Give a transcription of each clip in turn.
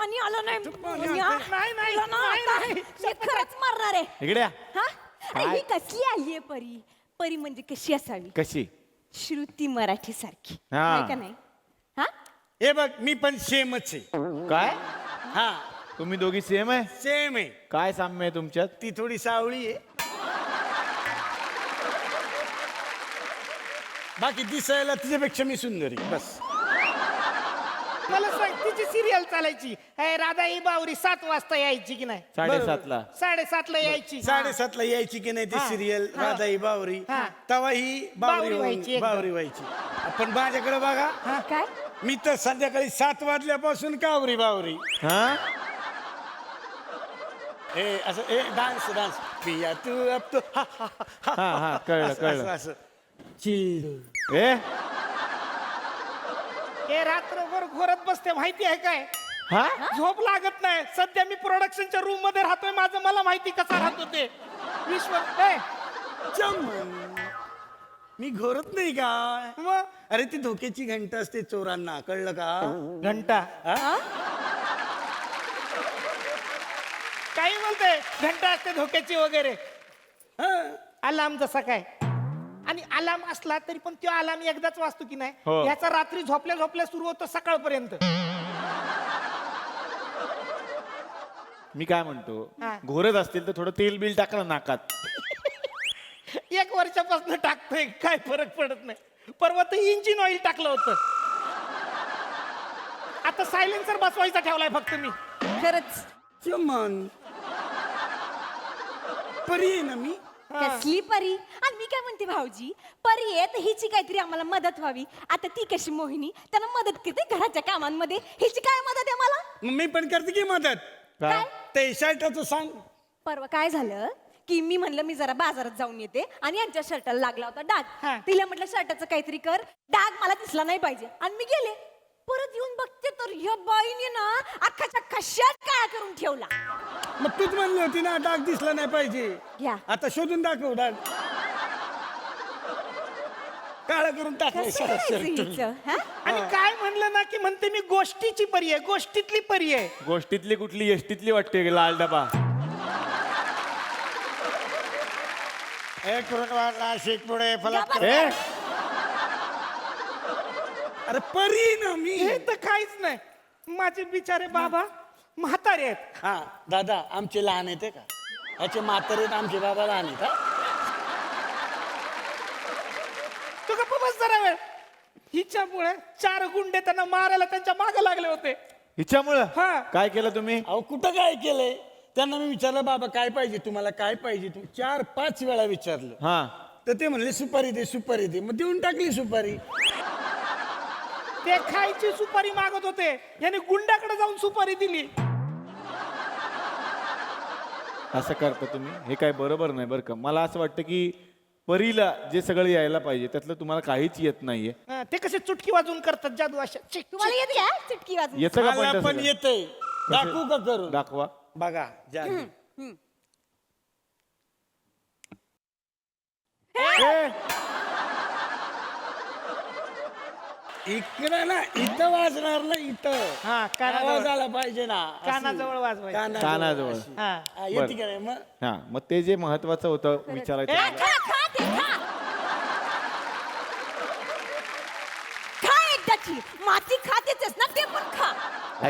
पाणी आलं नाही नाही, तुला ना आता नाही. मी खरंच मारणार आहे. इकडे या. हा अरे ही कसली आलीये परी? परी म्हणजे कशी असावी? कशी? श्रुती मराठी सारखी हा. आहे का नाही? हा हे बघ मी पण सेमच आहे. काय? हा तुम्ही दोघी सेम आहे? सेम आहे. काय साम्य आहे तुमच्यात? ती थोडी सावळी आहे. बाकी दिसायला तिच्यापेक्षा मी सुंदर आहे बस. मला सांग तिची सिरियल चालायची राधाई बावरी 7 वाजता यायची की नाही? 7:30ला. 7:30ला यायची. 7:30ला यायची की नाही ती हा. सिरियल हा. राधाई बावरी. हा. तेव्हा ही बावरी व्हायची एकदम. बावरी व्हायची. पण माझ्याकडे बघा काय? मी तर संध्याकाळी 7 वाजल्यापासून कावरी बावरी. हा ए असं डान्स पिया तू अब तो हा, हा, हा, हा हा कळलं असं, कळलं. असं चिल. ए हे रात्रभर घोरत बसते माहिती आहे काय? हा झोप लागत नाही. सध्या मी प्रोडक्शनच्या रूम मध्ये राहतोय. माझं मला माहिती कसा राहतो ते. विश्व चमन मी घोरत नाही का? मग अरे ती धोक्याची घंटा असते चोरांना, कळलं का? घंटा हा? काही बोलते घंटा असते धोक्याची वगैरे. हा. अलार्म जसा काय. आणि अलार्म असला तरी पण तो अलार्म एकदाच वाजतो की नाही? हो. याचा रात्री झोपल्या झोपल्या सुरू होतो सकाळपर्यंत. मी काय म्हणतो, हा. घोरत असतील तर थोडं तेल बिल टाका ना नाकात. 1 वर्षापासून टाकतोय काय फरक पडत नाही. परवा तर इंजिन ऑइल टाकलं होतं. आता सायलेन्सर बसवायचा ठेवलाय फक्त मी. खरंच चमन परी आहे ना मी. कसली परी? आणि मी काय म्हणते भाऊजी, परी आहे तर हिची काहीतरी आम्हाला मदत व्हावी. आता ती कशी मोहिनी त्यांना मदत करते घराच्या कामांमध्ये, हिची काय मदत आहे मला? मग मी पण करते की मदत. काय? ते शर्टाचं सांग. परवा काय झालं की मी म्हणलं मी जरा बाजारात जाऊन येते आणि यांच्या शर्टाला लागला होता हा. डाग. तिला म्हटलं शर्टाचं काहीतरी कर, डाग मला दिसला नाही पाहिजे. आणि मी गेले, परत येऊन बघते तर ह्या बाईने ना अख्खाच्या अख्खा शर्ट काळा करून ठेवला. मग तूच म्हणली होती ना डाग दिसला नाही पाहिजे. घ्या. आता शोधून दाखव डाग. काळा करून टाकले कसं करायचं हिचं, हा? आणि काय म्हणलं ना की म्हणते मी गोष्टीची परी आहे. गोष्टीतली परी आहे. गोष्टीतली कुठली एसटीतली वाटते लाल डबा. एक वाढला शेक पुढे फलाट. ए अरे परी आहे ना मी. हे तर काहीच नाही. माझे बिचारे बाबा म्हातारे आहेत. हा दादा आमचे लहान आहेत का? याचे म्हातारे आहेत, आमचे बाबा लहान आहेत. हा? तू गप्प बस जरा वेळ. हिच्यामुळे 4 गुंडे त्यांना मारायला त्यांच्या मागे लागले होते. हिच्यामुळं हा. काय केलं तुम्ही? अहो कुठं काय केलंय? त्यांना मी विचारलं बाबा काय पाहिजे तुम्हाला, काय पाहिजे? 4-5 वेळा विचारलं. हा तर ते म्हणले सुपारी दे, सुपारी दे. मग देऊन टाकली सुपारी. ते खायची सुपारी मागत होते. याने गुंडाकडे जाऊन सुपारी दिली. असं करता तुम्ही? हे काय बरोबर नाही बरं का. मला असं वाटतं की परीला जे सगळं यायला पाहिजे त्यातलं तुम्हाला काहीच येत नाहीये. ते कसे चुटकी वाजवून करतात जादू अशा. चिक, तुम्हाला येते का चिटकी वाजून? येतं का मला पण पण तसं? येतंय. दाखवू का करू? दाखवा. बघा जादू. ए, इकडं ना इथं वाजणार ना इथं. हा, कानाजवळ. आवाज आला पाहिजे ना. अशी. कानाजवळ वाजवायचं. कानाजवळ. अशी. हा. हा, येते का नाही मग? हा मग ते जे महत्वाचं होतं विचारायचं खा मला. खा खा ते खा. खा एकदाची माती खातेच ना, ते पण खा.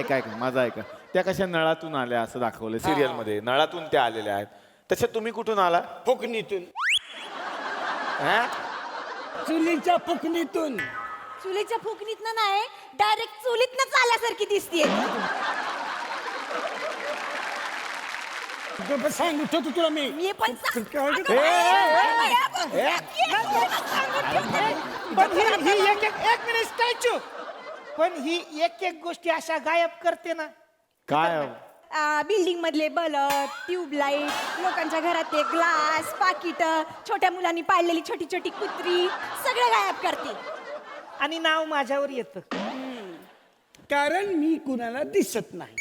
काय माझं ऐका. त्या कशा नळातून आल्या असं दाखवलं सिरियल मध्ये. नळातून त्या आलेल्या आहेत. तशा तुम्ही कुठून आला? फुकणीतून. हा? चुलीच्या फुकणीतून. चुलीच्या फुकणीतनं नाही, डायरेक्ट चुलीतनं आल्यासारखी दिसतीये. सांगू ठेवतो तुला मी. मी पण सांग- काय- अगं ए, बाई, ए, पण ही एक मिनिट स्टॅच्यू. पण ही एक गोष्टी अशा गायब करते ना. काय? बिल्डिंग मधले बल्ब, ट्यूबलाईट, लोकांच्या घरातले ग्लास, पाकिट, छोट्या मुलांनी पाळलेली छोटी छोटी कुत्री, सगळं गायब करते. आणि नाव माझ्यावर येतं. कारण मी कुणाला दिसत नाही.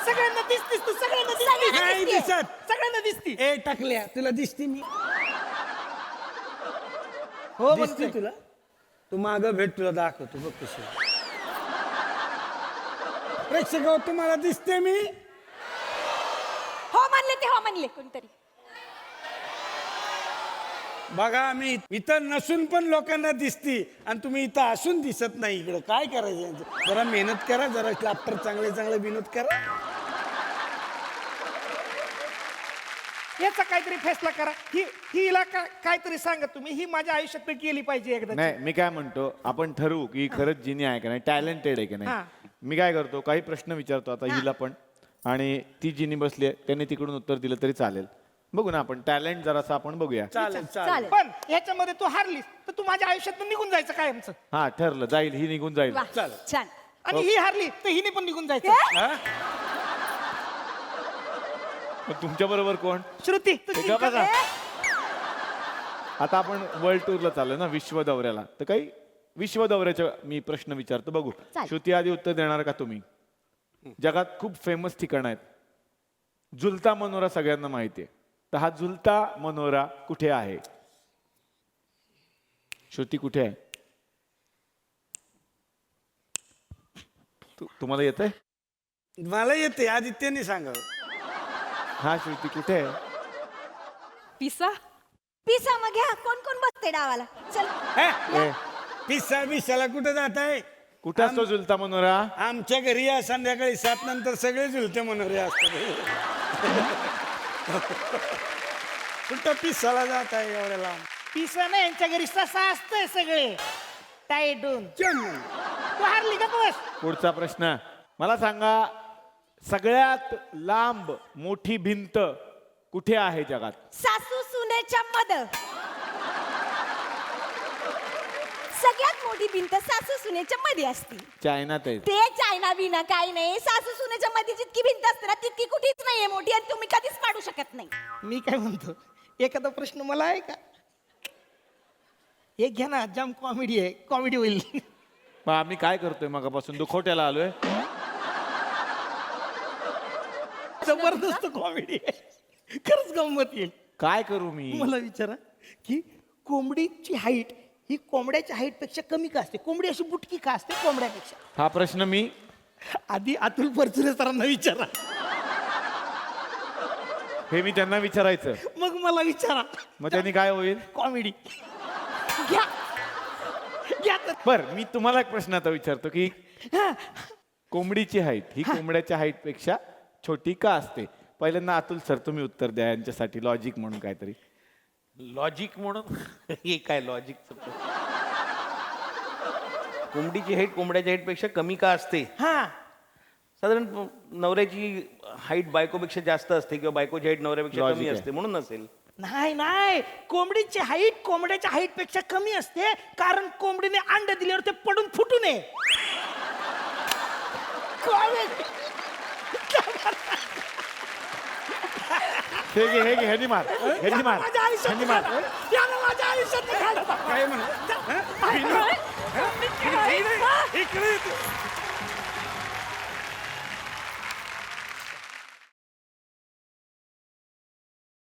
सगळ्यांना दिसतीस तू. सगळ्यांना सगळ्यांना नाही दिसते. दिसत. सगळ्यांना दिसती. ए टाकल्या तुला दिसते मी. हो दिसते म्हणतोय. तुला. तू माग भेट तुला दाखवतो बघ कशी. प्रेक्षक हो, तुम्हाला दिसते मी? हो म्हणले ते हो म्हणले कोणतरी. बघा मी इथं नसून पण लोकांना दिसती आणि तुम्ही इथं असून दिसत नाही. इकडे काय करायचं यांचं? जरा मेहनत करा, जरा लाफ्टर चांगले चांगले विनोद करा. याचा काहीतरी फैसला करा. हिला काहीतरी सांगा तुम्ही. ही माझ्या आयुष्यात केली पाहिजे एकदा. नाही मी काय म्हणतो आपण ठरवू की खरंच जिनी आहे का नाही, टॅलेंटेड आहे का हा. नाही. मी काय करतो काही प्रश्न विचारतो आता हिला पण, आणि ती जिनी बसली आहे त्याने तिकडून उत्तर दिलं तरी चालेल. बघू ना आपण टॅलेंट जरासा आपण बघूया. चालेल चालेल. चालेल. पण याच्यामध्ये तू हारलीस तर तू माझ्या आयुष्यात निघून जायचं कायमचं. हा ठरलं, जाईल ही निघून जाईल. वा, चालेल. छान. आणि ही हारली तर हिने पण निघून जायचं. हा? तुमच्या बरोबर कोण? श्रुती तू ते जिंकत गप्पा जा. आहे. आता आपण वर्ल्ड टूरला चाललो ना, विश्व दौऱ्याला. तर काही विश्व दौऱ्याचे मी प्रश्न विचारतो, बघू चालेल. श्रुती आधी उत्तर देणार का तुम्ही? जगात खूप फेमस ठिकाणं आहेत. झुलता मनोरा सगळ्यांना माहिती आहे, तर हा झुलता मनोरा कुठे आहे? श्रुती कुठे आहे? तुम्हाला येत आहे? मला येते, आदित्यने सांगा. हा श्रुती कुठे आहे? पिसा पिसा मग घ्या. कोण कोण बसते डावाला? चल. ए, पिस्सा बिस्साला कुठं जात आहे? कुठे असतो झुलता मनोरा? आमच्या घरी या संध्याकाळी 7 नंतर सगळे झुलते मनोरे असतात. कुठं पिस्साला जात आहे एवढ्या लांब? पिसा ना यांच्या घरी ससा असतंय सगळे टाईटून. चल. तू हारली का बस. पुढचा प्रश्न मला सांगा, सगळ्यात लांब मोठी भिंत कुठे आहे जगात? सासू सुनेच्या मध्ये. सगळ्यात मोठी भिंत सासू सुनेच्या मध्ये असते. चायनात आहे. ते चायना बिना काही नाही. सासू सुनेच्या मध्ये जितकी भिंत असते ना तितकी कुठेच नाहीये मोठी, आणि तुम्ही कधीच पाडू शकत नाही. मी काय म्हणतो, एखादा प्रश्न मला आहे का? एक घ्या ना, जाम कॉमेडी आहे, कॉमेडी होईल. मग आम्ही काय करतोय मगापासून? दुखोट्याला आलोय. जबरदस्त कॉमेडी आहे, खरंच गंमत येईल. काय करू मी? मला विचारा की कोंबडीची हाईट ही कोंबड्याच्या हाईट पेक्षा कमी का असते? कोंबडी अशी बुटकी का असते कोंबड्यापेक्षा? हा प्रश्न मी आधी अतुल परचुरे सरांना विचारा, हे मी त्यांना विचारायचं. मग मला विचारा. मग त्यांनी काय होईल? कॉमेडी घ्या. घ्या तर. बर मी तुम्हाला एक प्रश्न आता विचारतो की कोंबडीची हाईट ही कोंबड्याच्या हाईट पेक्षा छोटी का असते? पहिल्यांदा अतुल सर तुम्ही उत्तर द्या यांच्यासाठी, लॉजिक म्हणून काहीतरी. लॉजिक म्हणून हे काय लॉजिकचं? कोंबडीची हाईट कोंबड्याच्या हाईट पेक्षा कमी का असते? हा, साधारण नवऱ्याची हाईट बायकोपेक्षा जास्त असते किंवा बायकोची हाईट नवऱ्यापेक्षा Logic कमी आहे. असते म्हणून नसेल. नाही नाही, कोंबडीची हाईट कोंबड्याच्या हाईट पेक्षा कमी असते, कारण कोंबडीने अंड दिल्यावर ते पडून फुटू नये. हे घे हे घे, ह्यानी मार ह्यानी मार माझ्या आयुष्यात ह्यानी मार. यानं माझ्या आयुष्यात काय म्हणा?